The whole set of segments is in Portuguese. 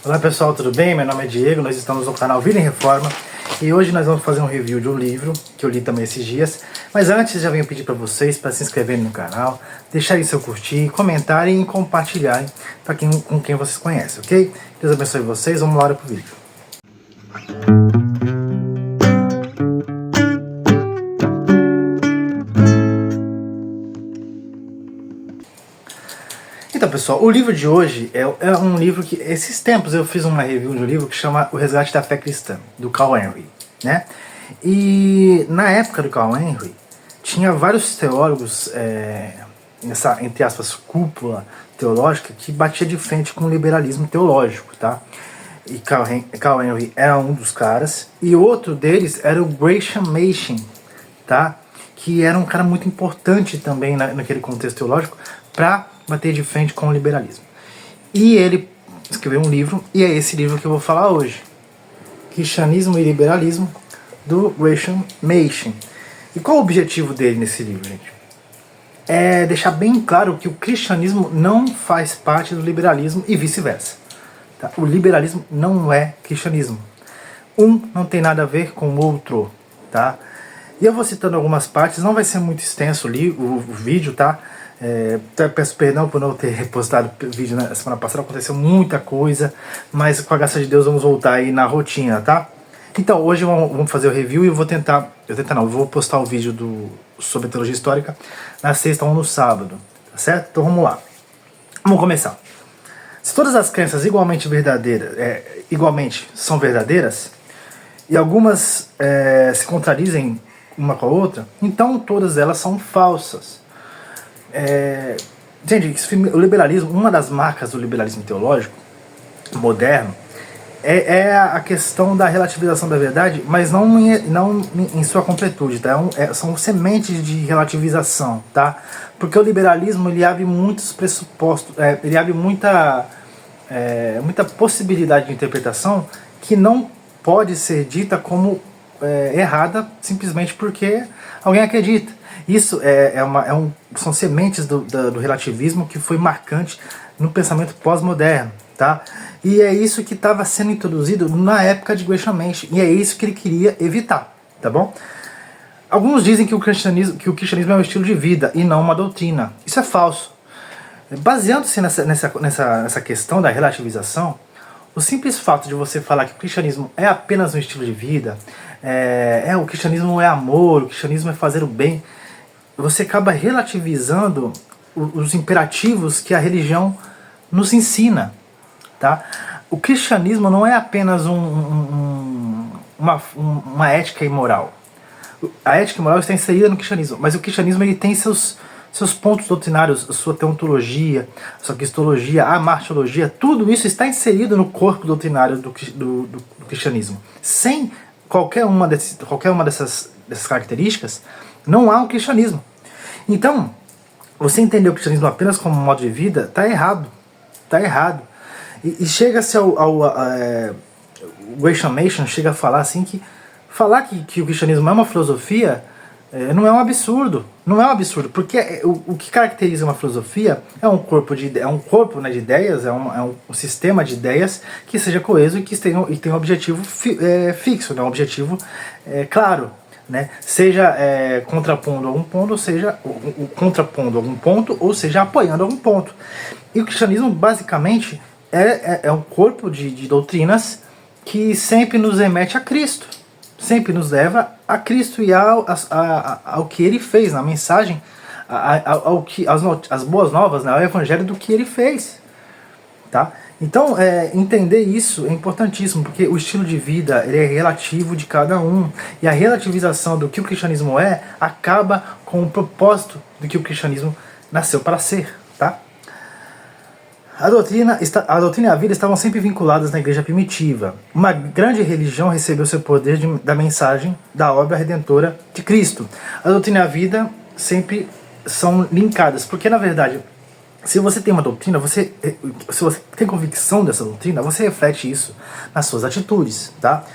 Olá pessoal, tudo bem? Meu nome é Diego, nós estamos no canal Vida em Reforma e hoje nós vamos fazer um review de um livro que eu li também esses dias. Mas antes já venho pedir para vocês para se inscreverem no canal, deixarem seu curtir, comentarem e compartilharem com quem vocês conhecem, ok? Deus abençoe vocês, vamos lá para o vídeo. Então pessoal, o livro de hoje é um livro que, esses tempos eu fiz uma review de um livro que chama O Resgate da Fé Cristã, do Cal Henry, né? E na época do Cal Henry, tinha vários teólogos, nessa, entre aspas, cúpula teológica, que batia de frente com o liberalismo teológico, tá? E Cal Henry era um dos caras, e outro deles era o Gresham Machen, tá? Que era um cara muito importante também naquele contexto teológico, para bater de frente com o liberalismo. E ele escreveu um livro, e é esse livro que eu vou falar hoje. Cristianismo e Liberalismo, do Gresham Machen. E qual o objetivo dele nesse livro, gente? É deixar bem claro que o cristianismo não faz parte do liberalismo e vice-versa. Tá? O liberalismo não é cristianismo. Um não tem nada a ver com o outro, tá? E eu vou citando algumas partes, não vai ser muito extenso o vídeo, tá? Peço perdão por não ter repostado vídeo na semana passada, aconteceu muita coisa, mas com a graça de Deus vamos voltar aí na rotina, tá? Então hoje vamos fazer o review e eu vou postar o vídeo sobre teologia histórica na sexta ou no sábado, tá certo? Então vamos lá. Vamos começar. Se todas as crenças igualmente são verdadeiras, e algumas se contradizem uma com a outra, então todas elas são falsas. Gente, o liberalismo, uma das marcas do liberalismo teológico moderno é a questão da relativização da verdade, mas não em sua completude, tá? São sementes de relativização, tá? Porque o liberalismo ele abre muitos pressupostos, ele abre muita possibilidade de interpretação que não pode ser dita como errada simplesmente porque alguém acredita. Isso são sementes do relativismo que foi marcante no pensamento pós-moderno, tá? E é isso que estava sendo introduzido na época de Gresham Machen, e é isso que ele queria evitar, tá bom? Alguns dizem que o cristianismo é um estilo de vida e não uma doutrina. Isso é falso. Baseando-se nessa questão da relativização, o simples fato de você falar que o cristianismo é apenas um estilo de vida, o cristianismo é amor, o cristianismo é fazer o bem, você acaba relativizando os imperativos que a religião nos ensina, tá? O cristianismo não é apenas uma ética e moral. A ética e moral está inserida no cristianismo, mas o cristianismo ele tem seus pontos doutrinários, a sua teontologia, a sua cristologia, a martiologia, tudo isso está inserido no corpo doutrinário do cristianismo. Sem qualquer uma dessas características, não há um cristianismo. Então, você entender o cristianismo apenas como um modo de vida, está errado. Está errado. E chega-se o Gresham Machen chega a falar assim que o cristianismo é uma filosofia não é um absurdo. Não é um absurdo, porque o que caracteriza uma filosofia é um corpo de ideias, é um sistema de ideias que seja coeso e que tenha um objetivo fixo, né? Um objetivo claro. Né? Seja contrapondo algum ponto, ou seja apoiando algum ponto. E o cristianismo basicamente é um corpo de doutrinas que sempre nos remete a Cristo, sempre nos leva a Cristo e ao que ele fez, na mensagem, as boas novas, né? Ao evangelho do que ele fez, tá? Então, entender isso é importantíssimo, porque o estilo de vida ele é relativo de cada um, e a relativização do que o cristianismo acaba com o propósito do que o cristianismo nasceu para ser, tá? A doutrina e a vida estavam sempre vinculadas na igreja primitiva. Uma grande religião recebeu seu poder da mensagem da obra redentora de Cristo. A doutrina e a vida sempre são linkadas, porque na verdade, se você tem uma doutrina, se você tem convicção dessa doutrina, você reflete isso nas suas atitudes, tá?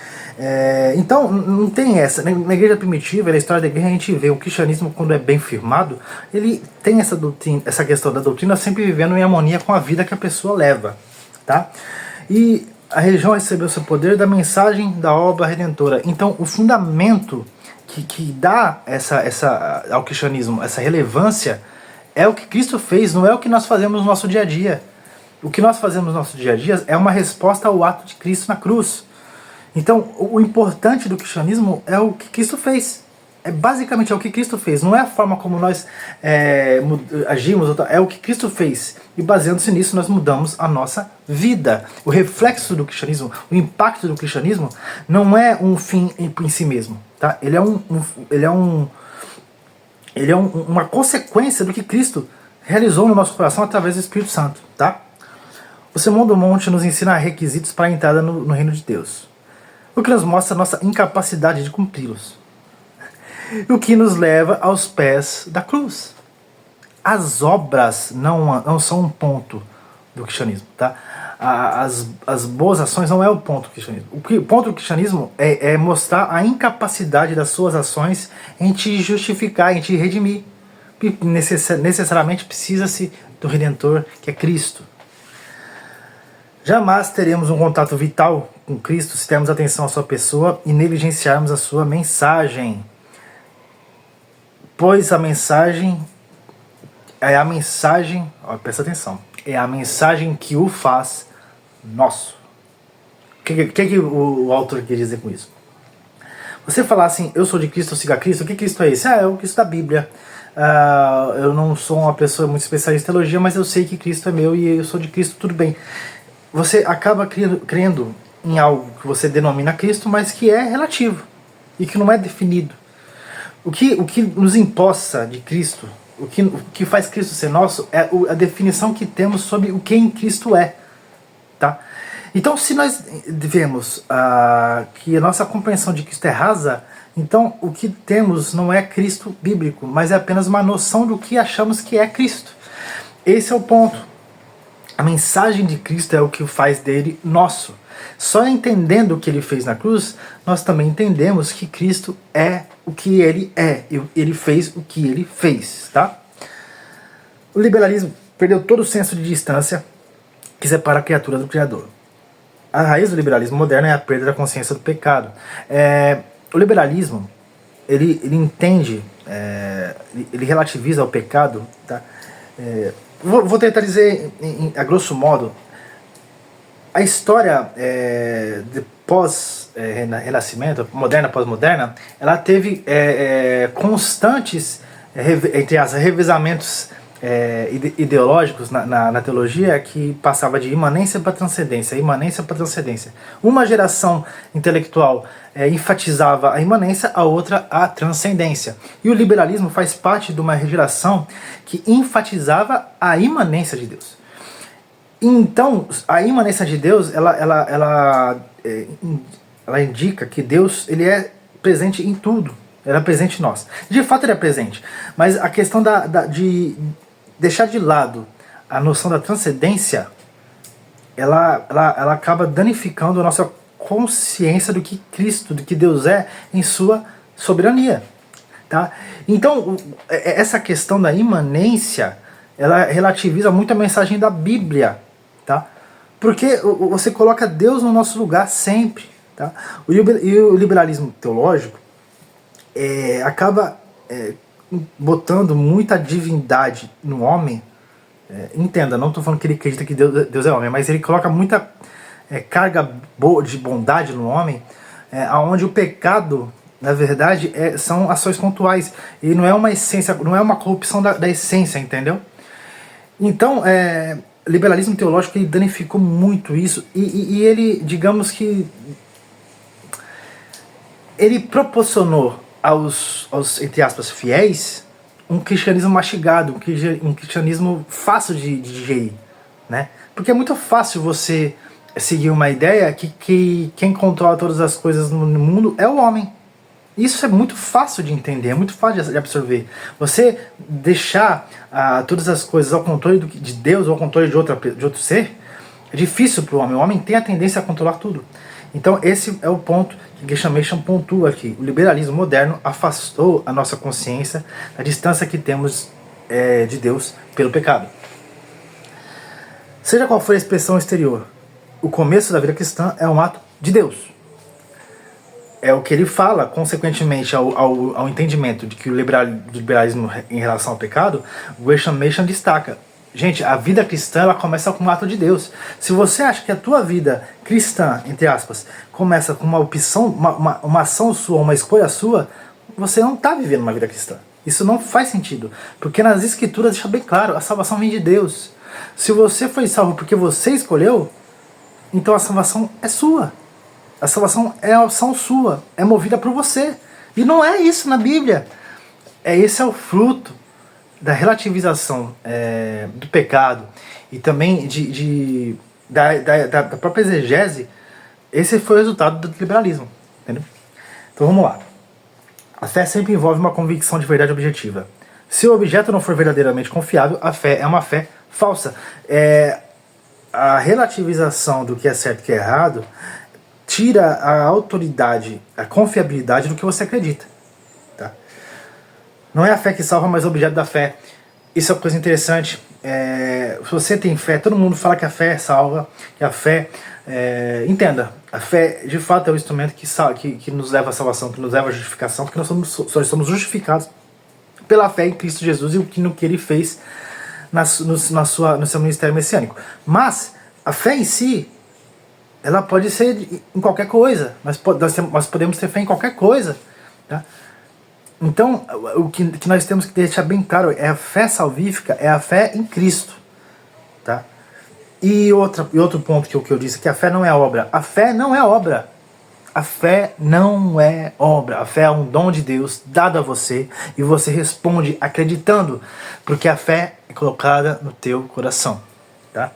Então, não tem essa. Na igreja primitiva, na história da igreja, a gente vê o cristianismo, quando é bem firmado, ele tem essa doutrina, essa questão da doutrina sempre vivendo em harmonia com a vida que a pessoa leva, tá? E A religião recebeu seu poder da mensagem da obra redentora. Então, o fundamento que dá ao cristianismo essa relevância é o que Cristo fez, não é o que nós fazemos no nosso dia a dia. O que nós fazemos no nosso dia a dia é uma resposta ao ato de Cristo na cruz. Então, o importante do cristianismo é o que Cristo fez. Basicamente é o que Cristo fez, não é a forma como nós agimos, é o que Cristo fez. E baseando-se nisso, nós mudamos a nossa vida. O reflexo do cristianismo, o impacto do cristianismo, não é um fim em si mesmo. Tá? Ele é uma consequência do que Cristo realizou no nosso coração através do Espírito Santo. Tá? O Sermão do Monte nos ensina requisitos para a entrada no reino de Deus, o que nos mostra a nossa incapacidade de cumpri-los. O que nos leva aos pés da cruz. As obras não são um ponto do cristianismo. Tá? As boas ações não é o ponto do cristianismo. O ponto do cristianismo é mostrar a incapacidade das suas ações em te justificar, em te redimir. Necessariamente precisa-se do Redentor, que é Cristo. Jamais teremos um contato vital com Cristo se dermos atenção à sua pessoa e negligenciarmos a sua mensagem. Pois a mensagem presta atenção, é a mensagem que o faz nosso. O que o autor quer dizer com isso? Você falar assim, eu sou de Cristo, eu sigo a Cristo, o que Cristo é esse? É o Cristo da Bíblia. Eu não sou uma pessoa muito especialista em teologia, mas eu sei que Cristo é meu e eu sou de Cristo, tudo bem. Você acaba crendo em algo que você denomina Cristo, mas que é relativo e que não é definido. O que nos imposta de Cristo, o que faz Cristo ser nosso, é a definição que temos sobre o que em Cristo é. Tá? Então, se nós vemos que a nossa compreensão de Cristo é rasa, então o que temos não é Cristo bíblico, mas é apenas uma noção do que achamos que é Cristo. Esse é o ponto. A mensagem de Cristo é o que faz dele nosso. Só entendendo o que ele fez na cruz, nós também entendemos que Cristo é o que ele é. Ele fez o que ele fez. Tá? O liberalismo perdeu todo o senso de distância que separa a criatura do Criador. A raiz do liberalismo moderno é a perda da consciência do pecado. O liberalismo, ele entende, ele relativiza o pecado. Tá? Vou tentar dizer, a grosso modo, a história de pós-renascimento, moderna, pós-moderna, ela teve constantes, entre as revezamentos ideológicos na teologia, que passava de imanência para transcendência, imanência para transcendência. Uma geração intelectual enfatizava a imanência, a outra a transcendência. E o liberalismo faz parte de uma geração que enfatizava a imanência de Deus. Então, a imanência de Deus, ela indica que Deus ele é presente em tudo. Ele é presente em nós. De fato, ele é presente. Mas a questão de deixar de lado a noção da transcendência, ela acaba danificando a nossa consciência do que Cristo, do que Deus é em sua soberania. Tá? Então, essa questão da imanência, ela relativiza muito a mensagem da Bíblia. Tá? Porque você coloca Deus no nosso lugar sempre. Tá? E o liberalismo teológico acaba botando muita divindade no homem. Entenda, não estou falando que ele acredita que Deus é homem, mas ele coloca muita carga de bondade no homem, onde o pecado, na verdade, são ações pontuais. E não é uma essência, não é uma corrupção da essência, entendeu? Então, o liberalismo teológico ele danificou muito isso e ele, digamos que, ele proporcionou aos entre aspas, fiéis, um cristianismo mastigado, um cristianismo fácil de digerir, né? Porque é muito fácil você seguir uma ideia que quem controla todas as coisas no mundo é o homem. Isso é muito fácil de entender, é muito fácil de absorver. Você deixar todas as coisas ao controle de Deus ou ao controle de outro ser, é difícil para o homem. O homem tem a tendência a controlar tudo. Então esse é o ponto que Geshe Michener pontua aqui. O liberalismo moderno afastou a nossa consciência da distância que temos de Deus pelo pecado. Seja qual for a expressão exterior, o começo da vida cristã é um ato de Deus. É o que ele fala, consequentemente ao entendimento de que o liberalismo em relação ao pecado, o Gresham Machen destaca. Gente, a vida cristã ela começa com um ato de Deus. Se você acha que a tua vida cristã, entre aspas, começa com uma opção, uma ação sua, uma escolha sua, você não está vivendo uma vida cristã. Isso não faz sentido, porque nas escrituras deixa bem claro, a salvação vem de Deus. Se você foi salvo porque você escolheu, então a salvação é sua. A salvação é a ação sua, é movida por você. E não é isso na Bíblia. Esse é o fruto da relativização do pecado e também da própria exegese. Esse foi o resultado do liberalismo. Entendeu? Então vamos lá. A fé sempre envolve uma convicção de verdade objetiva. Se o objeto não for verdadeiramente confiável, a fé é uma fé falsa. A relativização do que é certo e que é errado tira a autoridade, a confiabilidade do que você acredita. Tá? Não é a fé que salva, mas o objeto da fé. Isso é uma coisa interessante. Se você tem fé, todo mundo fala que a fé salva, que a fé... entenda, a fé de fato é o instrumento que nos leva à salvação, que nos leva à justificação, porque nós somos justificados pela fé em Cristo Jesus e no que Ele fez no seu ministério messiânico. Mas a fé em si, ela pode ser em qualquer coisa. Nós podemos ter fé em qualquer coisa. Tá? Então, o que nós temos que deixar bem claro é a fé salvífica, é a fé em Cristo. Tá? E outro ponto que eu disse, que a fé não é obra. A fé não é obra. A fé não é obra. A fé é um dom de Deus dado a você e você responde acreditando, porque a fé é colocada no teu coração. Tá?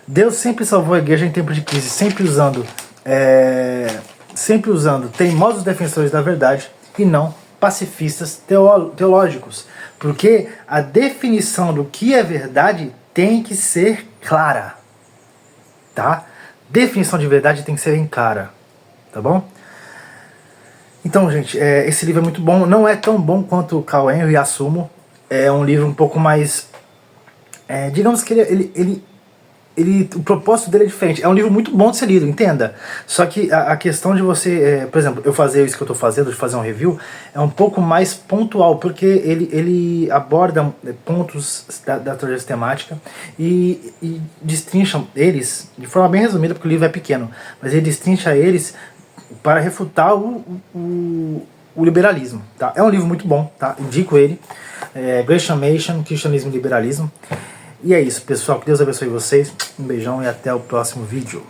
Deus sempre salvou a igreja em tempo de crise, sempre usando teimosos defensores da verdade e não pacifistas teológicos, porque a definição do que é verdade tem que ser clara, tá? Definição de verdade tem que ser bem clara, tá bom? Então, gente, esse livro é muito bom, não é tão bom quanto o Carl Henry, assumo, é um livro um pouco mais, digamos que o propósito dele é diferente. É um livro muito bom de ser lido, entenda. Só que a questão de você, por exemplo, eu fazer isso que eu estou fazendo, de fazer um review, é um pouco mais pontual, porque ele aborda pontos da teoria sistemática e destrincha eles de forma bem resumida, porque o livro é pequeno, mas ele destrincha eles para refutar o liberalismo. Tá? É um livro muito bom, tá? Indico ele. Gresham Machen, Cristianismo e Liberalismo. E é isso, pessoal. Que Deus abençoe vocês. Um beijão e até o próximo vídeo.